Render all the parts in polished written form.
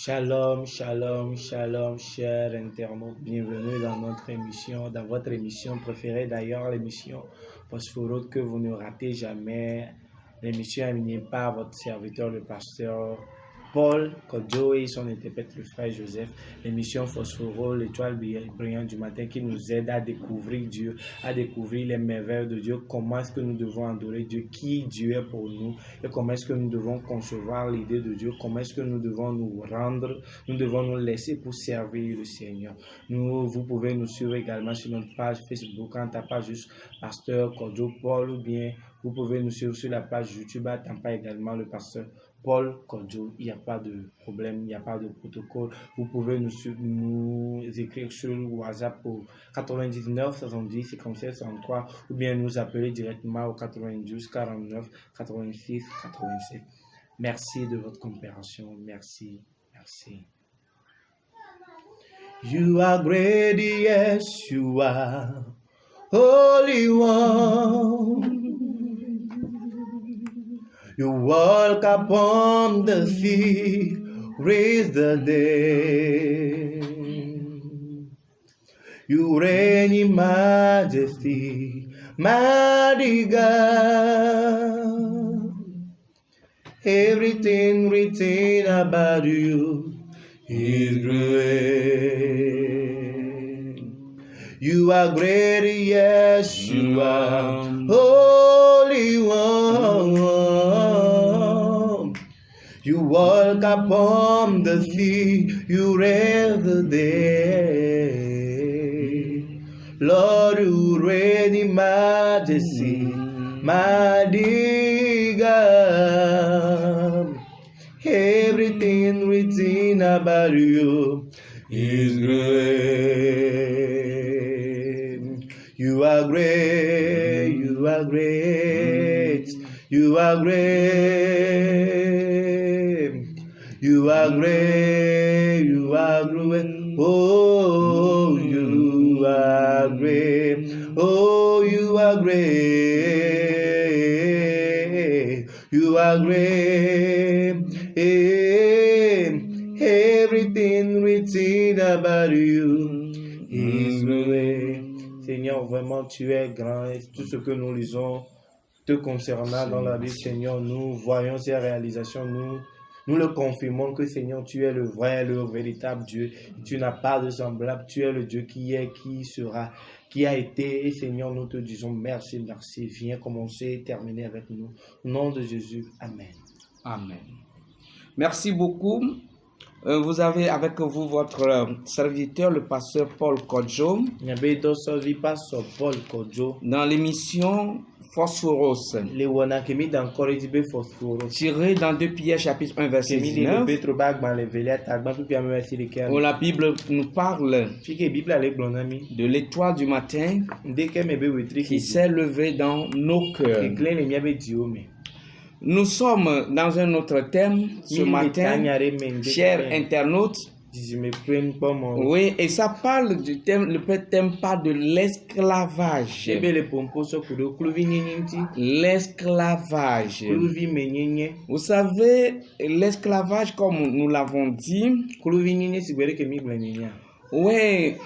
Shalom, shalom, shalom, chers internautes. Bienvenue dans notre émission, dans votre émission préférée d'ailleurs, l'émission Phosphorode que vous ne ratez jamais. L'émission animée par votre serviteur, le pasteur Paul Kodjo et son interprète, le frère Joseph. L'émission Phosphorode, l'étoile brillante du matin qui nous aide à découvrir Dieu, à découvrir les merveilles de Dieu, comment est-ce que nous devons adorer Dieu, qui Dieu est pour nous et comment est-ce que nous devons concevoir l'idée de Dieu, comment est-ce que nous devons nous rendre, nous devons nous laisser pour servir le Seigneur. Vous pouvez nous suivre également sur notre page Facebook en tapant juste Pasteur Kodjo Paul ou bien vous pouvez nous suivre sur la page YouTube en tapant également le pasteur Paul Kodjo. Il n'y a pas de problème, il n'y a pas de protocole. Vous pouvez nous écrire sur WhatsApp au 99 70 57 63 ou bien nous appeler directement au 92 49 86 87. Merci de votre compréhension. Merci. You are great, yes, you are Holy One. You walk upon the sea, raise the dead. You reign in majesty, mighty God. Everything written about you is great. You are great, yes, you are Holy One. You walk upon the sea, you raise the dead. Lord, you reign in majesty, mighty God. Everything written about you is great. You are great, you are great, you are great. You are great, you are great, oh, you are great, oh, you are great, you are great, everything written about you is great. Seigneur, vraiment, tu es grand et tout ce que nous lisons te concernant dans la Bible, Seigneur, nous voyons ces réalisations, nous le confirmons que Seigneur, tu es le vrai, le véritable Dieu. Tu n'as pas de semblable. Tu es le Dieu qui est, qui sera, qui a été. Et Seigneur, nous te disons merci. Viens commencer et terminer avec nous. Au nom de Jésus. Amen. Amen. Merci beaucoup. Vous avez avec vous votre serviteur, le pasteur Paul Kodjo, dans l'émission Phosphoros, tiré dans 2 Pierre chapitre 1 verset 19, où la Bible nous parle de l'étoile du matin qui s'est levée dans nos cœurs. Nous sommes dans un autre thème ce matin, chers internautes. Oui, et ça parle du thème, le thème parle de l'esclavage. L'esclavage. Vous savez, l'esclavage, comme nous l'avons dit, oui,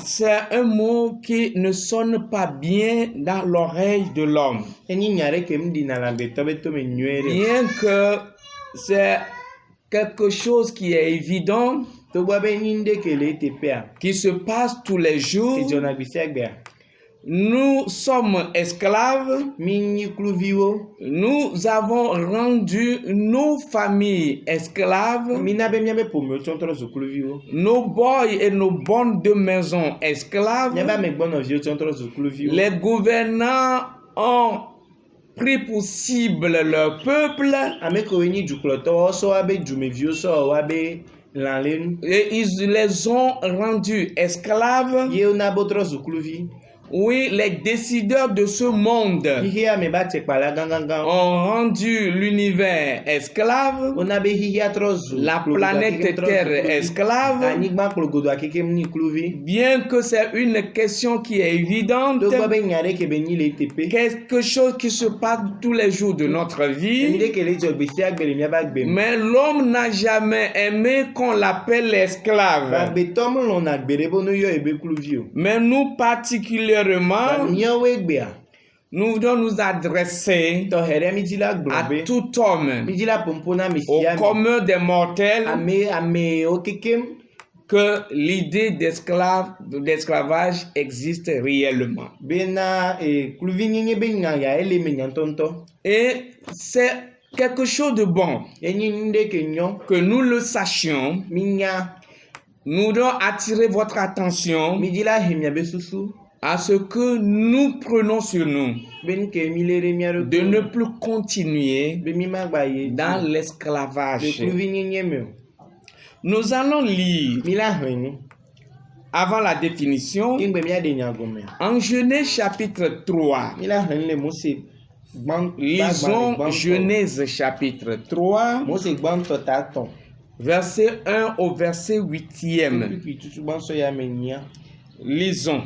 c'est un mot qui ne sonne pas bien dans l'oreille de l'homme. Bien que c'est quelque chose qui est évident, qui se passe tous les jours. Nous sommes esclaves. Nous avons rendu nos familles esclaves. Nos boys et nos bonnes de maison esclaves. Les gouvernants ont pris pour cible leur peuple. Et ils les ont rendus esclaves Oui, les décideurs de ce monde ont rendu l'univers esclave, la planète Terre esclave, bien que c'est une question qui est évidente, quelque chose qui se passe tous les jours de notre vie, mais l'homme n'a jamais aimé qu'on l'appelle l'esclave. Mais nous particulièrement, nous devons nous adresser à tout homme, au commun des mortels, que l'idée d'esclavage existe réellement. Et c'est quelque chose de bon que nous le sachions. Nous devons attirer votre attention à ce que nous prenons sur nous de ne plus continuer dans l'esclavage. Nous allons lire avant la définition en Genèse chapitre 3. Lisons Genèse chapitre 3, verset 1 au verset 8e. Lisons.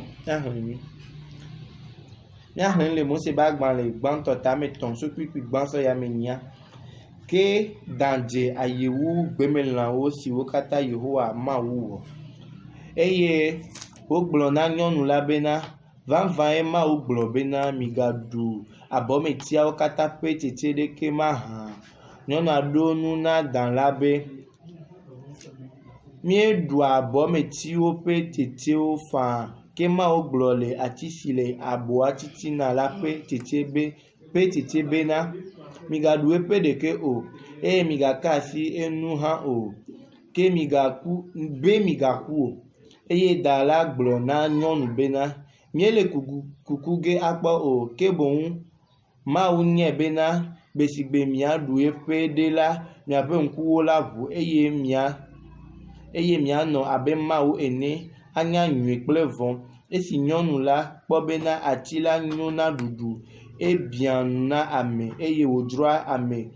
Ke danje ayewu gbemelanwo siwo kata Yehowa Mawu eye wogblɔ na nyɔnu la bena vavãe Mawu gblɔ bena migadu abɔmetiawo katã ƒe tete ɖeke mahã. Nyɔnua ɖo nu na Dan la be mieɖu abɔmetiwo ƒe tetewo faa ke Mawu gblɔ le ati si le aboa titina la ƒe tete bena migaɖu eƒe ɖeke o, eye migaka asi enu hã o, ke migaku o. Eye Da la gblɔ na nyɔnu bena míele kuku ge akpɔ o, ke boŋ Mawu nyae bena gbe si gbe miaɖu eƒe ɖe la, miaƒe ŋkuwo la ʋu eye mianɔ abe Mawu ene, anya nyui kple vɔ̃. Esi nyɔnu la kpɔ bena ati la nyo na ɖuɖu, ebiã nu na ame eye wòdzroa ame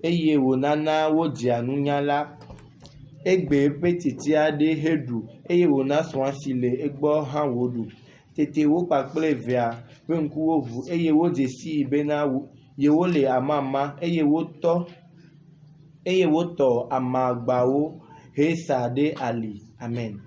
eye wònana wodzea nunya la, egbe eƒe tetea ɖe heɖu eye wòna srɔ̃a si le egbɔ hã wòɖu. Tete wo kpakple via ƒe ŋkuwo ʋu eye wodze sii bena yewole amama eye wotɔ amagbawo hesa ɖe ali. Amen.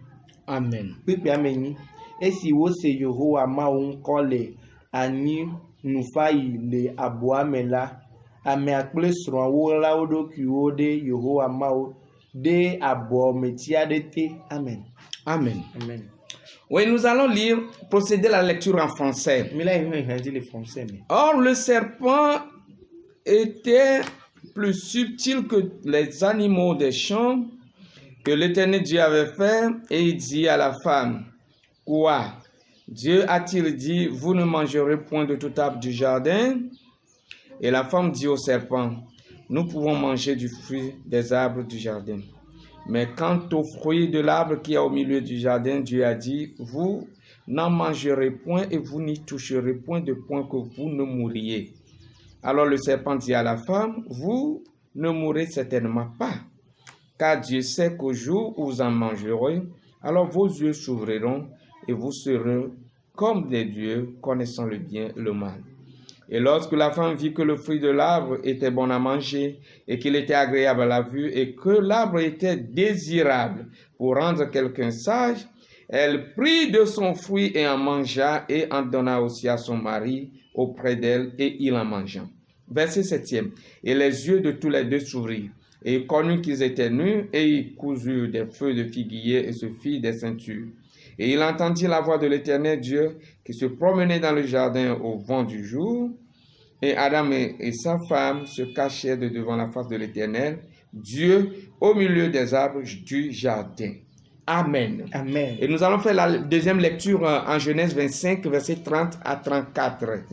Amen. Kpikpi amenyi. Esi wose Yehowa Mawu ŋkɔ le anyi nufayi le aboa me la, amea kple srɔ̃a wolã wo ɖokuiwo ɖe Yehowa Mawu ɖe abɔmetia ɖe te. Amen. Amen. Amen. Oui, nous allons procéder à la lecture en français. Or, le serpent était plus subtil que les animaux des champs que l'Éternel Dieu avait fait, et il dit à la femme, quoi? Dieu a-t-il dit, vous ne mangerez point de tout arbre du jardin? Et la femme dit au serpent, nous pouvons manger du fruit des arbres du jardin. Mais quant au fruit de l'arbre qui est au milieu du jardin, Dieu a dit, vous n'en mangerez point et vous n'y toucherez point de point que vous ne mouriez. Alors le serpent dit à la femme, vous ne mourrez certainement pas, car Dieu sait qu'au jour où vous en mangerez, alors vos yeux s'ouvriront et vous serez comme des dieux, connaissant le bien et le mal. Et lorsque la femme vit que le fruit de l'arbre était bon à manger et qu'il était agréable à la vue et que l'arbre était désirable pour rendre quelqu'un sage, elle prit de son fruit et en mangea et en donna aussi à son mari auprès d'elle et il en mangea. Verset 7e. Et les yeux de tous les deux s'ouvrirent et ils connurent qu'ils étaient nus et ils cousurent des feuilles de figuier et se firent des ceintures. Et il entendit la voix de l'Éternel Dieu qui se promenait dans le jardin au vent du jour. Et Adam et sa femme se cachèrent de devant la face de l'Éternel Dieu au milieu des arbres du jardin. Amen. Amen. Et nous allons faire la deuxième lecture en Genèse 25, versets 30 à 34.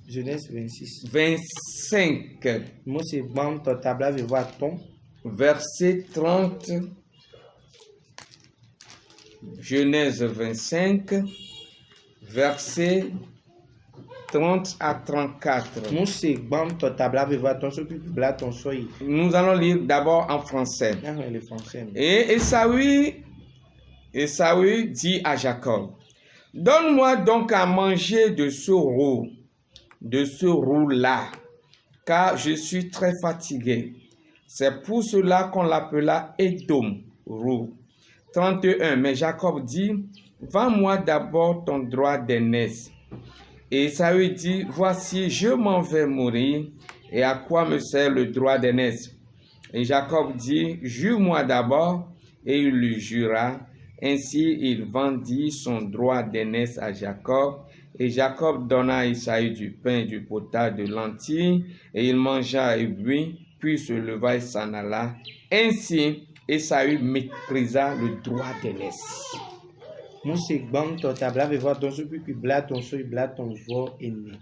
Genèse 26. 25. Verset 30 Genèse 25, versets 30 à 34. Nous allons lire d'abord en français. Et Esaü dit à Jacob, donne-moi donc à manger de ce roux-là, car je suis très fatigué. C'est pour cela qu'on l'appela Édom, roux. 31. Mais Jacob dit, vends-moi d'abord ton droit d'aînesse. Et Esaü dit, voici, je m'en vais mourir, et à quoi me sert le droit d'aînesse? Et Jacob dit, jure-moi d'abord, et il lui jura. Ainsi, il vendit son droit d'aînesse à Jacob, et Jacob donna à Esaü du pain, du potage, de lentilles, et il mangea et but, puis se leva et s'en alla. Ainsi, Esaü méprisa le droit d'aînesse. Mose gbãng tɔ tabla vevɔ tɔn so kpikpi bla tɔn so bla tɔn vɔ ene.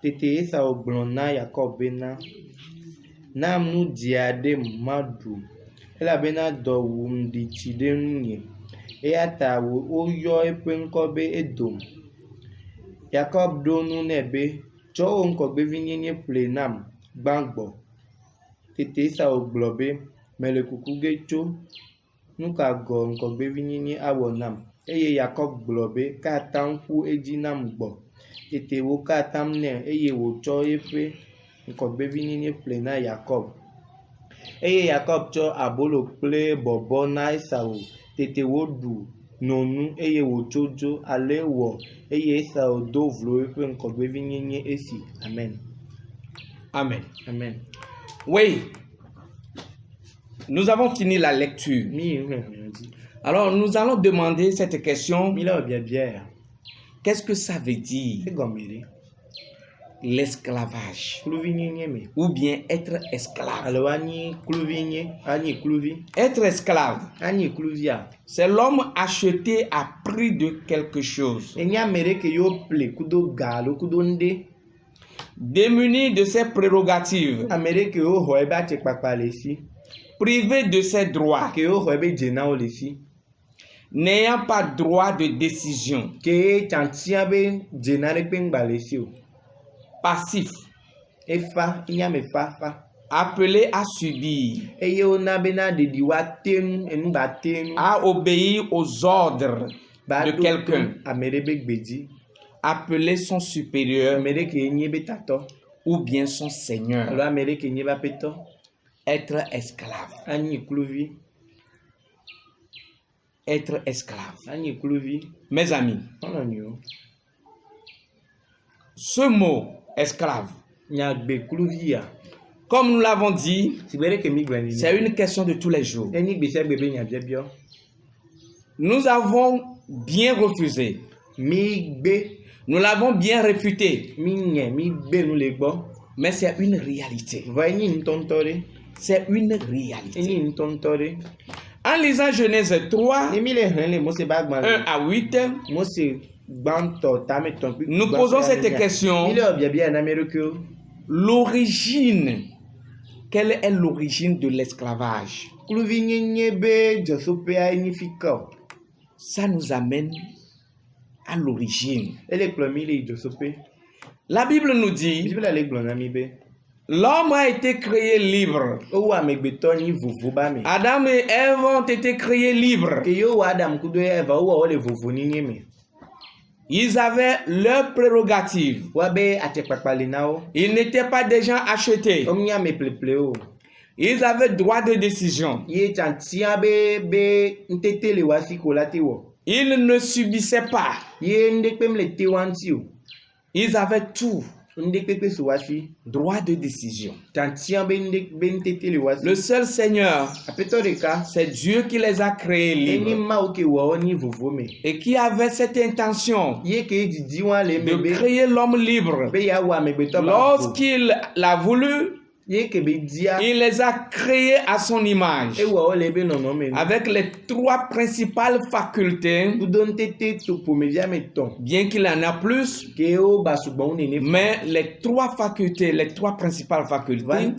Tete Esau gblɔ na Yakob bena, nam nu dzi aɖe maɖu, elabena dɔ wum ɖi tsi ɖe ŋunye, eya ta woyɔ eƒe ŋkɔ be Edom. Yakob ɖo nu nɛ be, tsɔ wo ŋkɔgbevinyenye ƒle nam gbãgbɔ. Tete Esau gblɔ be, mele kuku ge tso, nu ka gɔ ŋkɔgbevinyenye awɔ nam, eye Yakob gblɔ be ka atam ƒu edzi nam gbɔ. Tete wo ka atam nɛ, eye wòtsɔ eƒe ŋkɔgbevinyenye ƒle na Yakob. Eye Yakob tsɔ abolo kple bɔbɔ na Esau. Tete woɖu nonu, eye wòtso dzo, ale wɔ, eye Esau do vlo eƒe ŋkɔgbevinyenye esi. Amen. Amen. Amen. Oui. Nous avons fini la lecture. Alors, nous allons demander cette question. Qu'est-ce que ça veut dire? L'esclavage. Ou bien être esclave. Être esclave, c'est l'homme acheté à prix de quelque chose. Démuni de ses prérogatives. Privé de ses droits, n'ayant pas droit de décision, passif, appelé à subir, à obéir aux ordres de quelqu'un, appeler son supérieur ou bien son seigneur. Être esclave. Être esclave. Mes amis, ce mot esclave, comme nous l'avons dit, c'est une question de tous les jours. Nous avons bien refusé. Nous l'avons bien réfuté. Mais c'est une réalité. C'est une réalité. En lisant Genèse 3, 1 à 8, nous posons cette question. L'origine. Quelle est l'origine de l'esclavage? Ça nous amène à l'origine. La Bible nous dit, l'homme a été créé libre. Adam et Ève ont été créés libres. Ils avaient leurs prérogatives. Ils n'étaient pas des gens achetés. Ils avaient droit de décision. Ils ne subissaient pas. Ils avaient tout. Droit de décision. Le seul Seigneur, c'est Dieu qui les a créés libres et qui avait cette intention de créer l'homme libre. Lorsqu'il l'a voulu, il les a créés à son image avec les 3 principales facultés, bien qu'il en a plus, mais les 3 facultés, les 3 principales facultés,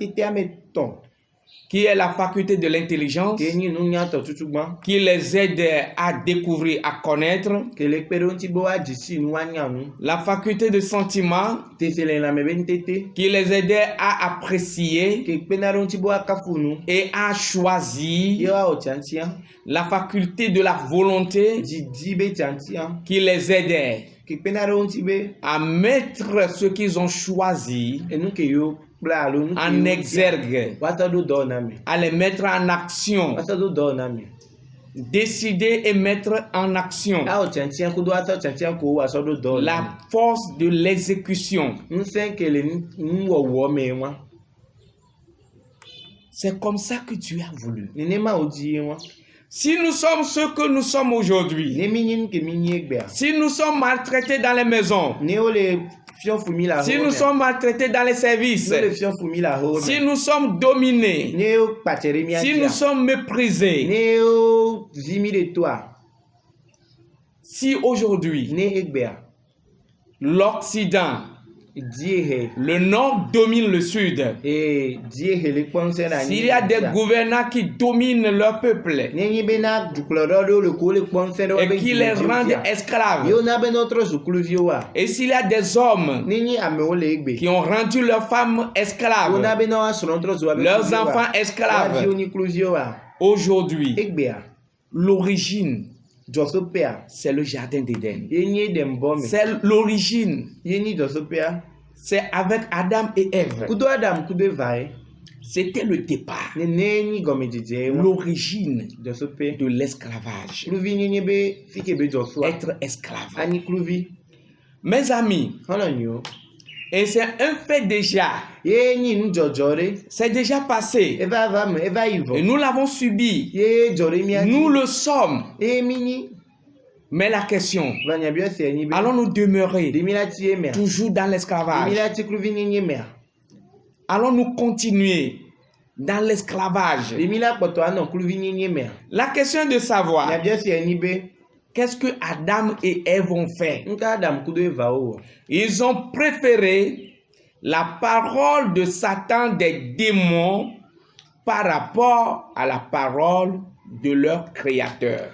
qui est la faculté de l'intelligence, qui les aide à découvrir, à connaître, la faculté de sentiment, qui les aide à apprécier et à choisir, la faculté de la volonté, qui les aide à mettre ce qu'ils ont choisi en exergue, à les mettre en action, décider et mettre en action la force de l'exécution. C'est comme ça que Dieu a voulu. Si nous sommes ce que nous sommes aujourd'hui, si nous sommes maltraités dans les maisons, si nous sommes maltraités dans les services, si nous sommes dominés, si nous sommes méprisés, si aujourd'hui l'Occident, le Nord domine le Sud, s'il y a des gouvernants qui dominent leur peuple et qui les rendent esclaves, et s'il y a des hommes qui ont rendu leurs femmes esclaves, leurs enfants esclaves, aujourd'hui, l'origine, c'est le jardin d'Éden. C'est l'origine. C'est avec Adam et Ève. C'était le départ. L'origine de l'esclavage. Être esclave. Mes amis, et c'est un fait déjà. C'est déjà passé. Et nous l'avons subi. Nous le sommes. Mais la question, allons-nous demeurer toujours dans l'esclavage? Allons-nous continuer dans l'esclavage? La question de savoir, qu'est-ce que Adam et Ève ont fait? Ils ont préféré la parole de Satan, des démons, par rapport à la parole de leur créateur.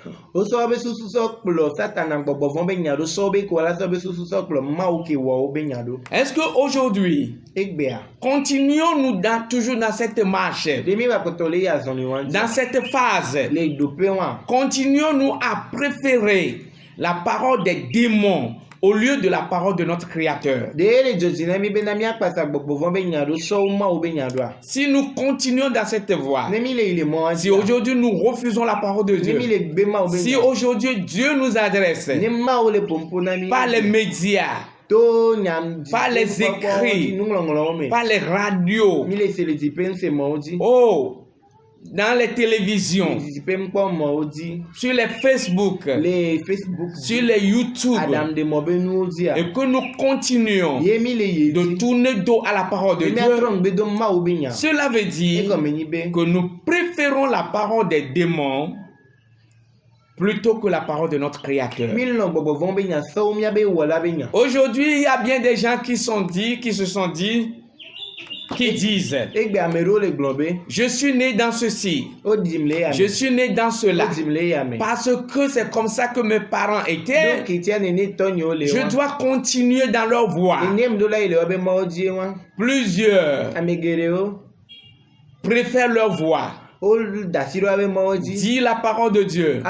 Est-ce qu'aujourd'hui, continuons-nous toujours dans cette marche, dans cette phase, continuons-nous à préférer la parole des démons au lieu de la parole de notre Créateur? Si nous continuons dans cette voie, si aujourd'hui nous refusons la parole de Dieu, si aujourd'hui Dieu nous adresse par les médias, par les écrits, par les radios, dans les télévisions, sur les Facebook, sur les YouTube, et que nous continuons de tourner dos à la parole de Dieu, cela veut dire que nous préférons la parole des démons plutôt que la parole de notre Créateur. Aujourd'hui, il y a bien des gens qui se sont dit, qui disent, je suis né dans ceci, je suis né dans cela, parce que c'est comme ça que mes parents étaient, je dois continuer dans leur voie. Plusieurs préfèrent leur voie, dit la parole de Dieu,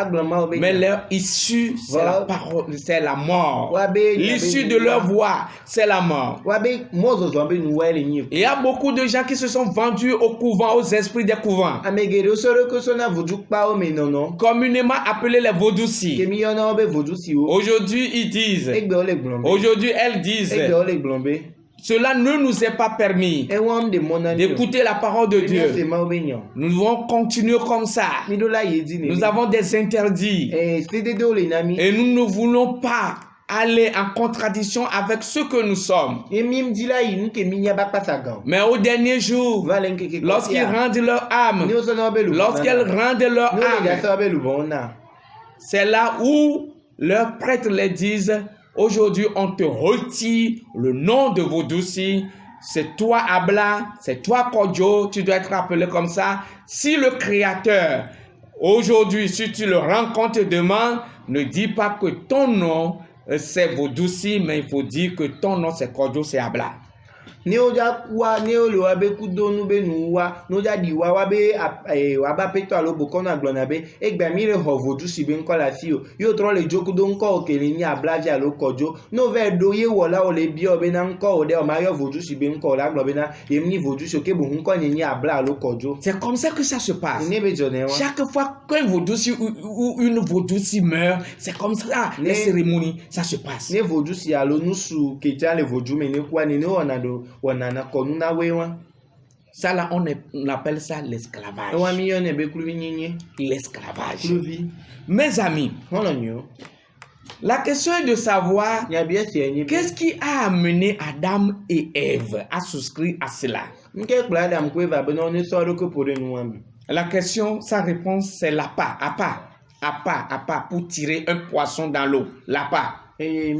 mais leur issue, c'est la parole, c'est la mort. L'issue de leur voie, c'est la mort. Il y a beaucoup de gens qui se sont vendus au couvent, aux esprits des couvents, communément appelés les vaudoucis. Aujourd'hui, ils disent, aujourd'hui, elles disent, cela ne nous est pas permis d'écouter la parole de Dieu. Nous devons continuer comme ça. Nous avons des interdits. Et nous ne voulons pas aller en contradiction avec ce que nous sommes. Mais au dernier jour, lorsqu'ils rendent leur âme, lorsqu'elles rendent leur âme, c'est là où leurs prêtres les disent, aujourd'hui, on te retire le nom de vaudouci c'est toi Abla, c'est toi Kodjo, tu dois être appelé comme ça. Si le Créateur, aujourd'hui, si tu le rencontres demain, ne dis pas que ton nom c'est Vodouci, mais il faut dire que ton nom c'est Kodjo, c'est Abla. Neoja kwa neolo abe kudonu be nuwa noja diwa wabe waba peto alo bokona glona be egba mi le hovodu si be nkola fio yo tro le joku do nko okele ni ablaja alo kojo no ve do ye wola o le bi obe na nko ode o mayo vodu si be nko la globe na yemni vodu so ke bo nko ni abla alo kojo. C'est comme ça que ça se passe. Chaque fois qu'un vodouci ou une vodouci meurt, c'est comme ça les cérémonies ça se passe. Ne vodouci alo nusu ketia le vodu me ne kwa ne onado. Ça là, on appelle ça l'esclavage. L'esclavage. Mes amis, la question est de savoir qu'est-ce qui a amené Adam et Ève à souscrire à cela. La question, sa réponse, c'est l'appât. Appât, pour tirer un poisson dans l'eau. L'appât. Le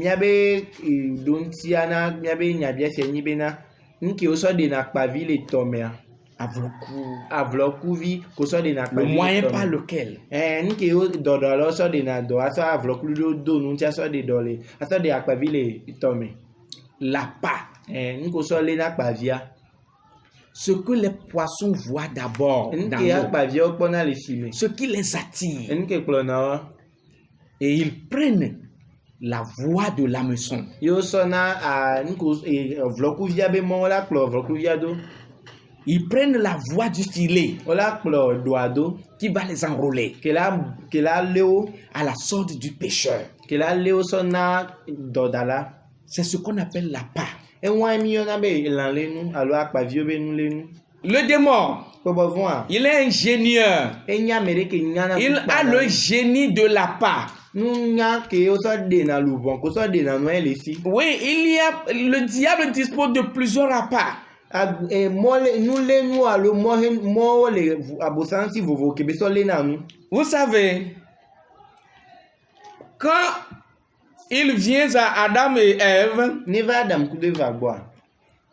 moyen par lequel ce que les poissons voient d'abord dans l'eau, ce qui les attire, et ils prennent la voie de l'hameçon. Ils prennent la voie du filet qui va les enrôler à la sorte du pêcheur. C'est ce qu'on appelle l'appât. Le démon, il est ingénieur. Il a le génie de l'appât. Oui, le diable dispose de plusieurs appâts. Vous savez, quand il vient à Adam et Ève,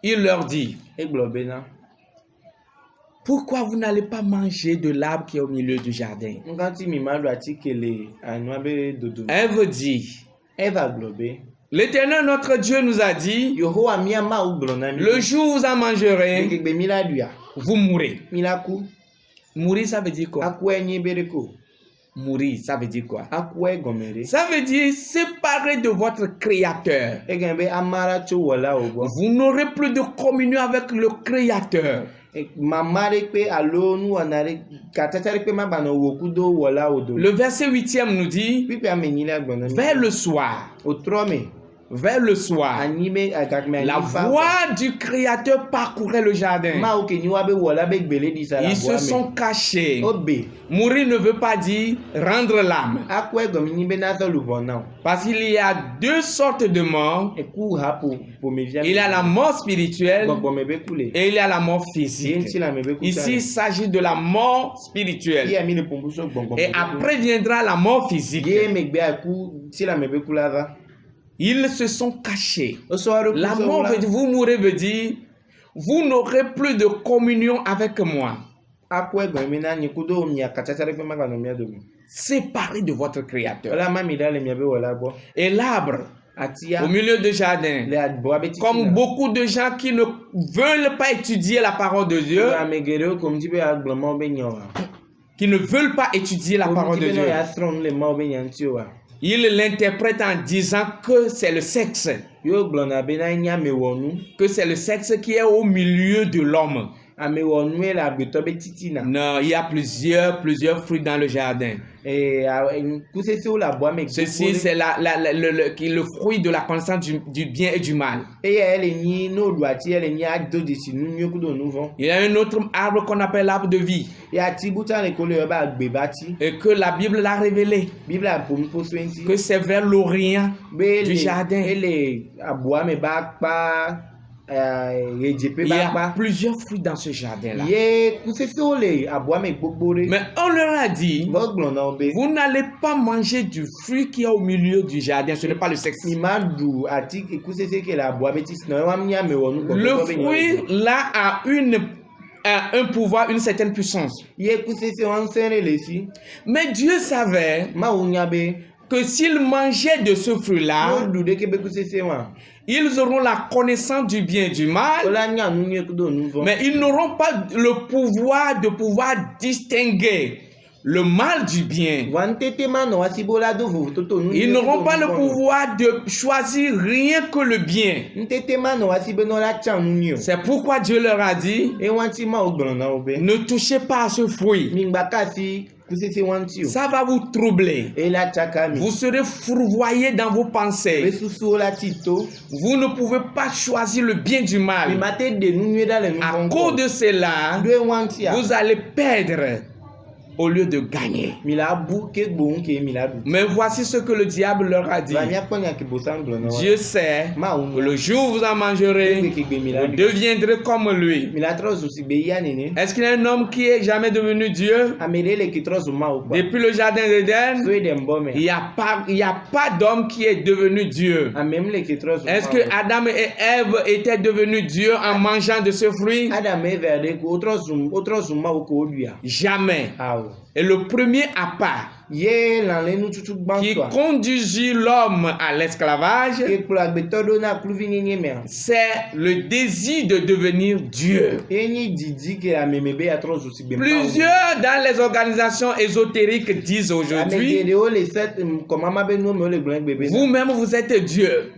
il leur dit: pourquoi vous n'allez pas manger de l'arbre qui est au milieu du jardin? Ève dit: l'Éternel notre Dieu nous a dit, le jour où vous en mangerez, vous mourrez. Mourir, ça veut dire quoi? Mourir, ça veut dire quoi? Ça veut dire séparer de votre Créateur. Vous n'aurez plus de communion avec le Créateur. Le verset 8e nous dit, vers le soir, la voix du Créateur parcourait le jardin. Ils se sont cachés. Mourir ne veut pas dire rendre l'âme. Parce qu'il y a deux sortes de morts. Il y a la mort spirituelle et il y a la mort physique. Ici, il s'agit de la mort spirituelle. Et après viendra la mort physique. Ils se sont cachés. La mort, vous mourrez, veut dire vous n'aurez plus de communion avec moi. Séparé de votre Créateur. Et l'arbre, au milieu du jardin, comme beaucoup de gens qui ne veulent pas étudier la parole de Dieu, il l'interprète en disant que c'est le sexe. Que c'est le sexe qui est au milieu de l'homme. Non, il y a plusieurs fruits dans le jardin. Ceci, c'est le fruit de la connaissance du bien et du mal. Il y a un autre arbre qu'on appelle l'arbre de vie. Et que la Bible l'a révélé. Que c'est vers l'Orient du jardin. Il y a plusieurs fruits dans ce jardin-là. Mais on leur a dit, vous n'allez pas manger du fruit qui est au milieu du jardin, ce n'est pas le sexe. Le fruit là a un pouvoir, une certaine puissance. Mais Dieu savait que s'ils mangeaient de ce fruit-là, ils auront la connaissance du bien et du mal, mais ils n'auront pas le pouvoir de distinguer le mal du bien. Ils n'auront pas le pouvoir de choisir rien que le bien. C'est pourquoi Dieu leur a dit, ne touchez pas à ce fruit. Ça va vous troubler. Vous serez fourvoyés dans vos pensées. Vous ne pouvez pas choisir le bien du mal. À cause de cela, vous allez perdre au lieu de gagner. Mais voici ce que le diable leur a dit. Dieu sait que le jour où vous en mangerez, vous deviendrez comme lui. Est-ce qu'il y a un homme qui est jamais devenu Dieu? Depuis le jardin d'Éden, il n'y a pas d'homme qui est devenu Dieu. Est-ce que Adam et Ève étaient devenus Dieu en mangeant de ce fruit? Jamais. Et le premier appât qui conduisit l'homme à l'esclavage, c'est le désir de devenir Dieu. Plusieurs dans les organisations ésotériques disent aujourd'hui, vous-même vous êtes Dieu.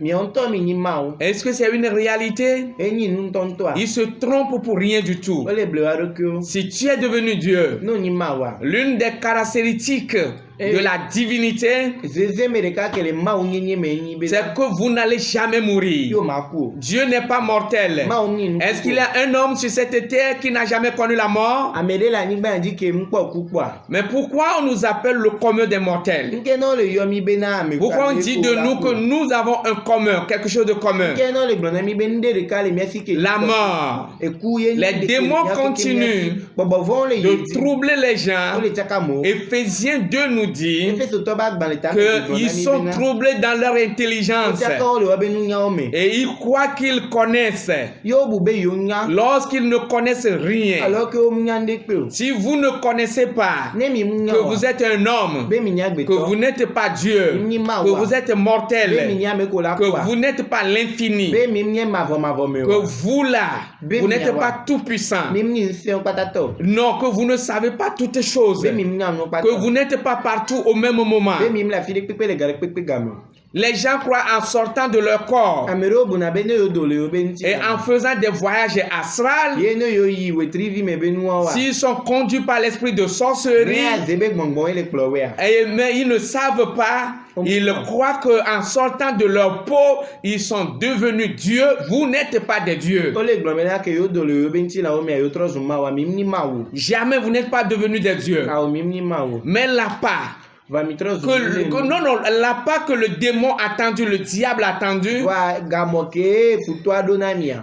Est-ce que c'est une réalité? Ils se trompent pour rien du tout. Si tu es devenu Dieu, l'une des caractéristiques de la divinité, c'est que vous n'allez jamais mourir. Dieu n'est pas mortel. Est-ce qu'il y a un homme sur cette terre qui n'a jamais connu la mort? Mais pourquoi on nous appelle le commun des mortels? Pourquoi on dit de nous que nous avons un commun, quelque chose de commun? La mort. Les démons continuent de troubler les gens. Éphésiens 2 nous dit qu'ils sont troublés dans leur intelligence et ils croient qu'ils connaissent lorsqu'ils ne connaissent rien. Si vous ne connaissez pas que vous êtes un homme, que vous n'êtes pas Dieu, que vous êtes mortel, que vous n'êtes pas l'infini, que vous là, vous n'êtes pas tout puissant, non, que vous ne savez pas toutes choses, que vous n'êtes pas partout au même moment. Les gens croient en sortant de leur corps et en faisant des voyages astrales, s'ils sont conduits par l'esprit de sorcellerie, mais ils ne savent pas, ils croient qu'en sortant de leur peau, ils sont devenus dieux. Vous n'êtes pas des dieux. Jamais vous n'êtes pas devenus des dieux. Mais l'appât l'appât que le démon a attendu, le diable a attendu,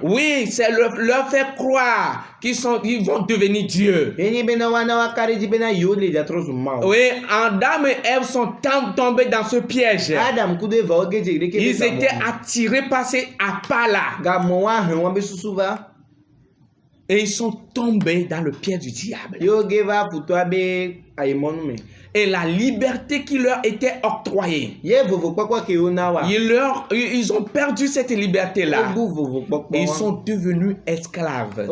oui, c'est leur faire croire qu'ils vont devenir dieux. Oui, Adam et Ève sont tombés dans ce piège. Ils étaient attirés par ces appâts-là. Et ils sont tombés dans le piège du diable. Et la liberté qui leur était octroyée, ils ont perdu cette liberté-là. Ils sont devenus esclaves.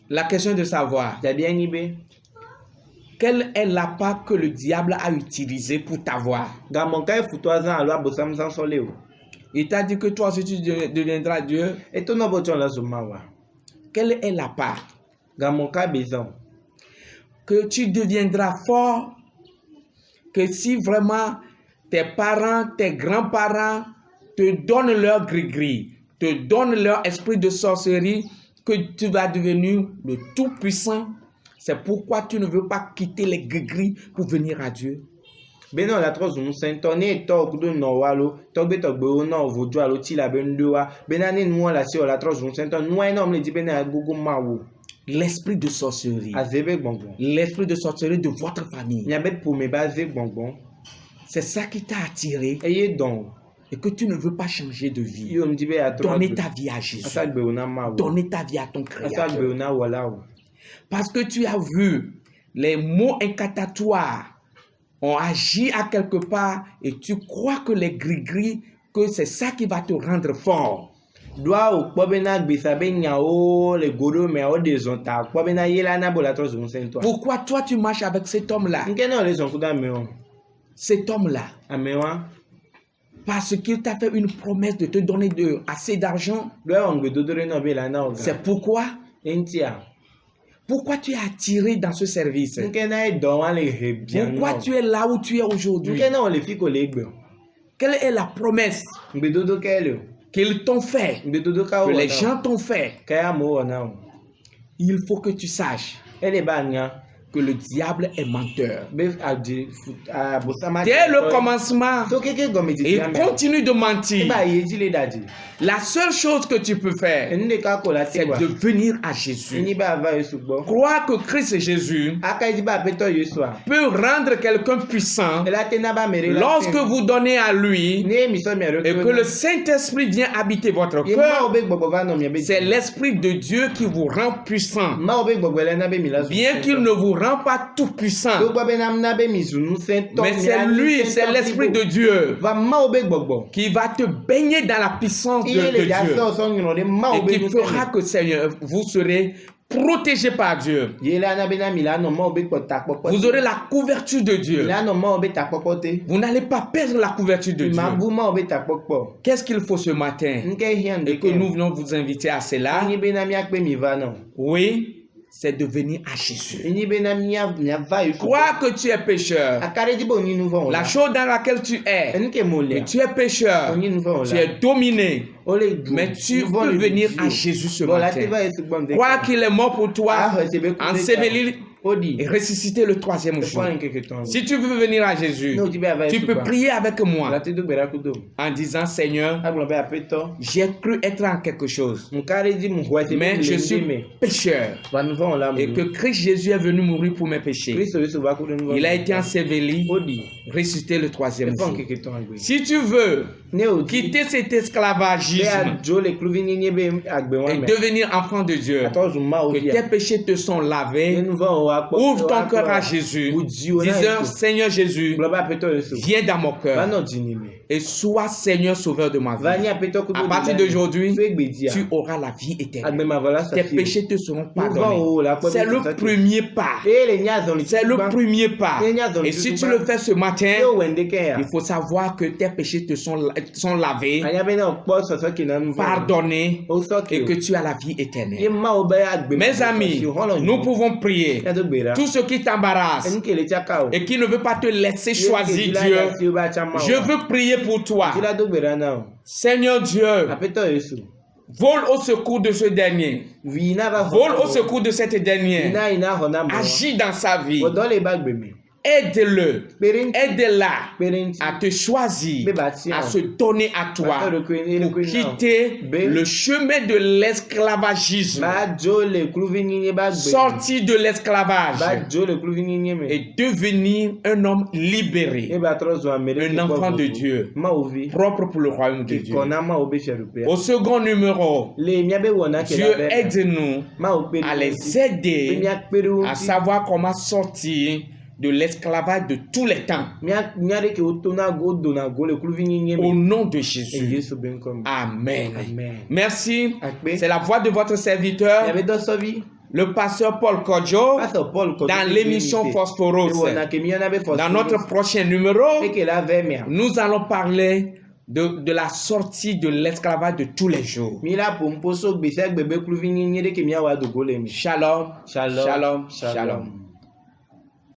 La question de savoir, quel est l'appât que le diable a utilisé pour t'avoir? Il t'a dit que toi aussi tu deviendras Dieu. Quel est l'appât? Que tu deviendras fort, que si vraiment tes parents, tes grands-parents te donnent leur gris-gris, te donnent leur esprit de sorcellerie, que tu vas devenir le tout-puissant. C'est pourquoi tu ne veux pas quitter les gris-gris pour venir à Dieu. Beno la trozo nous sentone tok do no walo togbe togbe o no vojo alo ti la bendoa benane nous la si o la trozo nous senton nous enorme le di bena gogo mawo. L'esprit de sorcellerie. Azebe bonbon. L'esprit de sorcellerie de votre famille. Nyabe pour me baser bonbon. C'est ça qui t'a attiré. Eye donc Et que tu ne veux pas changer de vie. yo me di be atro. Donner ta vie à Jésus. Asagbe ona mawo. Donner ta vie à ton Asagbe Créateur. ona wala o. Parce que tu as vu les mots incantatoires ont agi à quelque part et tu crois que les gris-gris, que c'est ça qui va te rendre fort. Doa o kpo bena gbesa be nya o le godo me o de zonta kpo bena yela na bo la trozo nous senton. Pourquoi toi tu marches avec cet homme-là? Nkene o le zon kuda me o. Cet homme-là, Amewa. parce qu'il t'a fait une promesse de te donner assez d'argent. Doa on gbe dodore no be la na o. C'est pourquoi Entia. Pourquoi tu es attiré dans ce service? Nkene e don wa le he bien. Pourquoi tu es là où tu es aujourd'hui? Nkene o le fi ko le gbe. Quelle est la promesse Gbe dodo kele o. qu'ils t'ont fait, Gbe dodo ka o. que les gens t'ont fait? Kaya mo ona o. Il faut que tu saches Ele ba nya que le diable est menteur. be adi a bosama. Dès le commencement, So keke gomi di il ya me. continue de mentir. Ba ye di le dadi. La seule chose que tu peux faire, Ende ka ko la c'est te wa. de venir à Jésus. Ni ba va yesu gbo. Crois que Christ Jésus Aka di ba peto yesu a. peut rendre quelqu'un puissant Ela te na ba mere la. lorsque vous donnez à lui ne mi so mi ero. et que le Saint-Esprit vient habiter votre Ye ma cœur. obe gbogbo va no mi be. C'est l'Esprit de Dieu qui vous rend puissant. Ma obe gbogbo ele na be mi la. Bien qu'il ne vous rend pas tout puissant, Gbogbo be na be mi zunu senton. mais c'est lui, c'est l'Esprit de Dieu Va ma obe gbogbo. qui va te baigner dans la puissance de Iye le Dieu ja so so nyino de ma et obe qui nu fera que Seigneur, vous serez protégé par Dieu. Ye la na be na mi la no ma obe kpota popo. Vous aurez la couverture de Dieu. La no ma obe ta popote. Vous n'allez pas perdre la couverture de Dieu. Ma bu ma obe ta popo. Qu'est-ce qu'il faut ce matin? Nke hian de Et que nous venons vous inviter à cela. Ni be na mi akpe mi va no. Oui, c'est de venir à Jésus. Ni be na mi va yesu. Crois que tu es pécheur. Akare di bo ni nu va. La chose dans laquelle tu es, Nke mo le. tu es pécheur. Ni nu va. Tu es dominé. Ole Mais tu peux venir à Jésus ce Bon la te matin. va yesu gbon de. Crois qu'il est mort pour toi, Ah, c'est be. enseveli Odi. et ressuscité le troisième jour. Si tu veux venir à Jésus, No ti be ava. tu peux prier avec La moi te do bera kudo. en disant, Seigneur, Agbo be apeto. j'ai cru être en quelque chose, Nkare di mu hwa te. mais je suis pécheur. Va nous va la. Et que Christ Jésus est venu mourir pour mes péchés. Kristo yesu va kudo nu. Il a été enseveli, Odi. ressuscité le troisième Fon jour. keke ton agbe. Si tu veux Ne o quitter cet be esclavagisme a jo le kluvini ni be agbe wa et me. devenir enfant de Dieu, Atozu ma o que dia. tes péchés te sont lavés, Nous va o akpo. ouvre ton cœur à Jésus, disant, Seigneur Jésus, Globa apeto yesu. viens dans mon Va cœur no dini me. et sois Seigneur sauveur de ma Va vie. ni apeto kudo. À partir d'aujourd'hui, Fegbe dia. tu auras la vie éternelle. Agbe ma vola sa. Tes péchés te seront Nous va pardonnés. o la po. C'est le premier pas. Et les nyazon li. C'est le premier pas. Et si tu le fais ce matin, Yo wende ke ya. il faut savoir que tes péchés te sont lavés, Anya be na okpo so so ki na nu. pardonnés O so et ki. que tu as la vie Ye éternelle. ma o be agbe. Mes amis, nous pouvons prier. Ya do gbera. Tout ce qui t'embarrasse En ke le chaka o. et qui ne veut pas te laisser choisir Dieu, je veux prier pour toi. Tu la do gbera na o. Seigneur Dieu, Apeto yesu. vole au secours de ce dernier. Vi na ba. Vole au secours de cette dernière. Ina hona mo. Agis dans sa vie. O do le ba gbe me. Aide-le. Perin. Aide-la Perin. à te choisir, à se donner à toi, pour quitter le chemin de l'esclavagisme, Ba jo le kluvini ni ba gbe. sortir de l'esclavage Ba jo le kluvini ni me. et devenir un homme libéré, E ba trozo amere. un enfant de Dieu, Ma ovi. propre pour le royaume de Dieu. Kona ma obe cherupe. Au second numéro, Le miabe wona ke Dieu la be. aide-nous Ma ope. à les aider à savoir comment sortir de l'esclavage de tous les temps. Miare ke otona go dona go le kluvini ni Au me. nom de E Jésus. Yesu ben kom. Amen. Amen. Merci. Akpe. C'est la voix de votre serviteur, Yabe do sovi. le pasteur Paul Kodjo, Pastor Paul dans l'émission Phosphoros. Wona ke miana be Dans notre prochain numéro, et que la ve me. nous allons parler de la sortie de l'esclavage de tous les jours. Mira pomposo gbese gbebe kluvini ni de ke miawa do go le mi. Shalom, Shalom. shalom, Shalom. shalom.